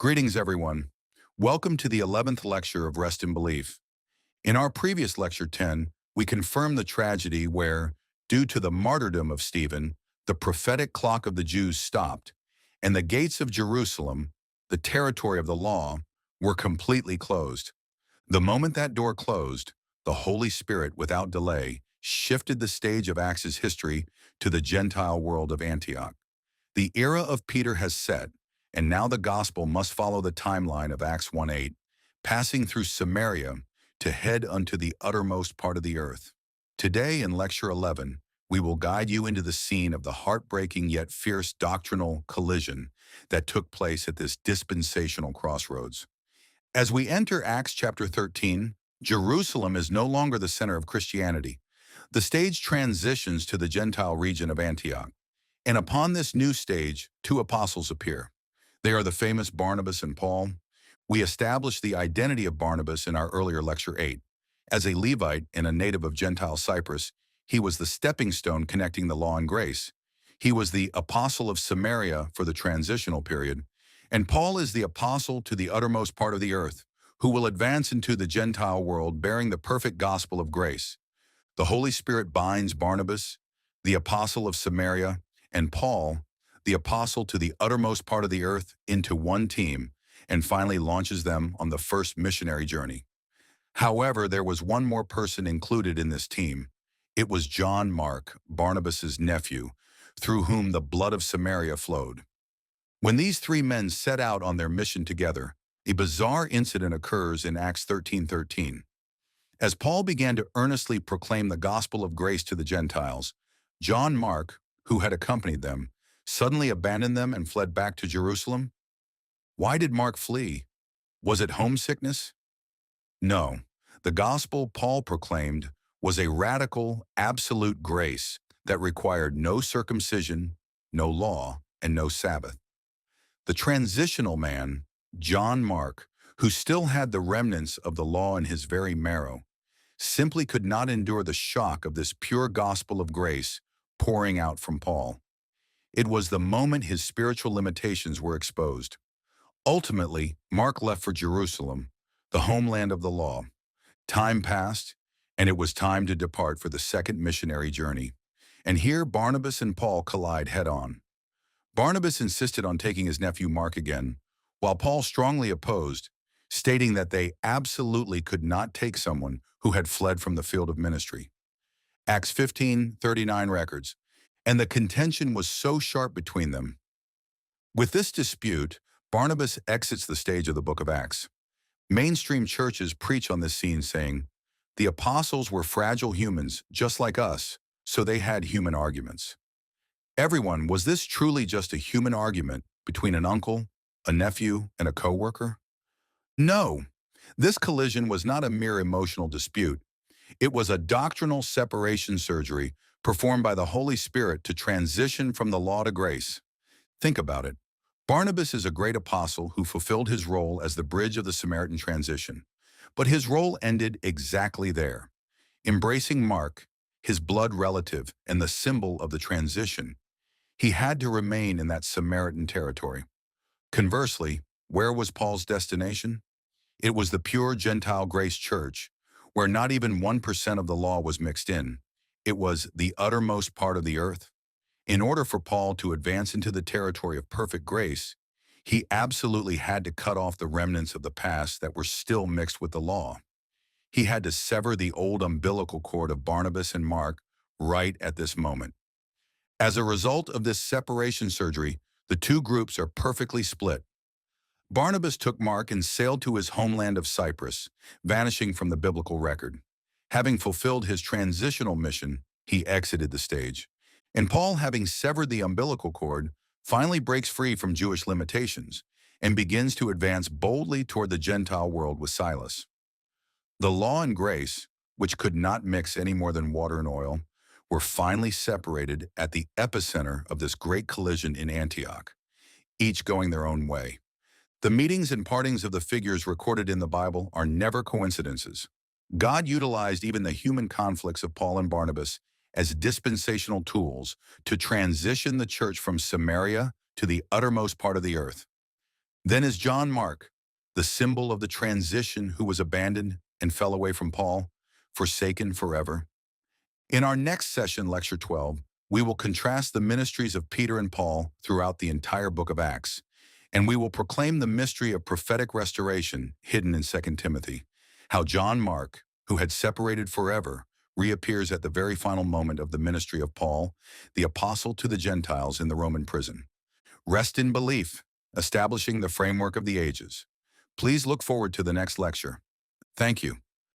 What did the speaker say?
Greetings, everyone. Welcome to the 11th lecture of Rest in Belief. In our previous lecture 10, we confirmed the tragedy where, due to the martyrdom of Stephen, the prophetic clock of the Jews stopped, and the gates of Jerusalem, the territory of the law, were completely closed. The moment that door closed, the Holy Spirit, without delay, shifted the stage of Acts' history to the Gentile world of Antioch. The era of Peter has set, and now the gospel must follow the timeline of Acts 1:8, passing through Samaria to head unto the uttermost part of the earth. Today in Lecture 11, we will guide you into the scene of the heartbreaking yet fierce doctrinal collision that took place at this dispensational crossroads. As we enter Acts chapter 13, Jerusalem is no longer the center of Christianity. The stage transitions to the Gentile region of Antioch. And upon this new stage, two apostles appear. They are the famous Barnabas and Paul. We established the identity of Barnabas in our earlier Lecture 8. As a Levite and a native of Gentile Cyprus, he was the stepping stone connecting the law and grace. He was the apostle of Samaria for the transitional period. And Paul is the apostle to the uttermost part of the earth, who will advance into the Gentile world bearing the perfect gospel of grace. The Holy Spirit binds Barnabas, the apostle of Samaria, and Paul, the apostle to the uttermost part of the earth, into one team, and finally launches them on the first missionary journey. However, there was one more person included in this team. It was John Mark, Barnabas's nephew, through whom the blood of Samaria flowed. When these three men set out on their mission together, a bizarre incident occurs in Acts 13:13. As Paul began to earnestly proclaim the gospel of grace to the Gentiles, John Mark, who had accompanied them, suddenly abandoned them and fled back to Jerusalem? Why did Mark flee? Was it homesickness? No. The gospel Paul proclaimed was a radical, absolute grace that required no circumcision, no law, and no Sabbath. The transitional man, John Mark, who still had the remnants of the law in his very marrow, simply could not endure the shock of this pure gospel of grace pouring out from Paul. It was the moment his spiritual limitations were exposed. Ultimately, Mark left for Jerusalem, the homeland of the law. Time passed, and it was time to depart for the second missionary journey. And here Barnabas and Paul collide head-on. Barnabas insisted on taking his nephew Mark again, while Paul strongly opposed, stating that they absolutely could not take someone who had fled from the field of ministry. Acts 15:39 records, and the contention was so sharp between them. With this dispute, Barnabas exits the stage of the book of Acts. Mainstream churches preach on this scene saying, the apostles were fragile humans just like us, so they had human arguments. Everyone, was this truly just a human argument between an uncle, a nephew, and a co-worker? No, this collision was not a mere emotional dispute. It was a doctrinal separation surgery performed by the Holy Spirit to transition from the law to grace. Think about it. Barnabas is a great apostle who fulfilled his role as the bridge of the Samaritan transition. But his role ended exactly there. Embracing Mark, his blood relative and the symbol of the transition, he had to remain in that Samaritan territory. Conversely, where was Paul's destination? It was the pure Gentile grace church, where not even 1% of the law was mixed in. It was the uttermost part of the earth. In order for Paul to advance into the territory of perfect grace, he absolutely had to cut off the remnants of the past that were still mixed with the law. He had to sever the old umbilical cord of Barnabas and Mark right at this moment. As a result of this separation surgery, the two groups are perfectly split. Barnabas took Mark and sailed to his homeland of Cyprus, vanishing from the biblical record. Having fulfilled his transitional mission, he exited the stage. And Paul, having severed the umbilical cord, finally breaks free from Jewish limitations and begins to advance boldly toward the Gentile world with Silas. The law and grace, which could not mix any more than water and oil, were finally separated at the epicenter of this great collision in Antioch, each going their own way. The meetings and partings of the figures recorded in the Bible are never coincidences. God utilized even the human conflicts of Paul and Barnabas as dispensational tools to transition the church from Samaria to the uttermost part of the earth. Then is John Mark, the symbol of the transition who was abandoned and fell away from Paul, forsaken forever. In our next session, Lecture 12, we will contrast the ministries of Peter and Paul throughout the entire book of Acts, and we will proclaim the mystery of prophetic restoration hidden in 2 Timothy, how John Mark, who had separated forever, reappears at the very final moment of the ministry of Paul, the apostle to the Gentiles in the Roman prison. Rest in belief, establishing the framework of the ages. Please look forward to the next lecture. Thank you.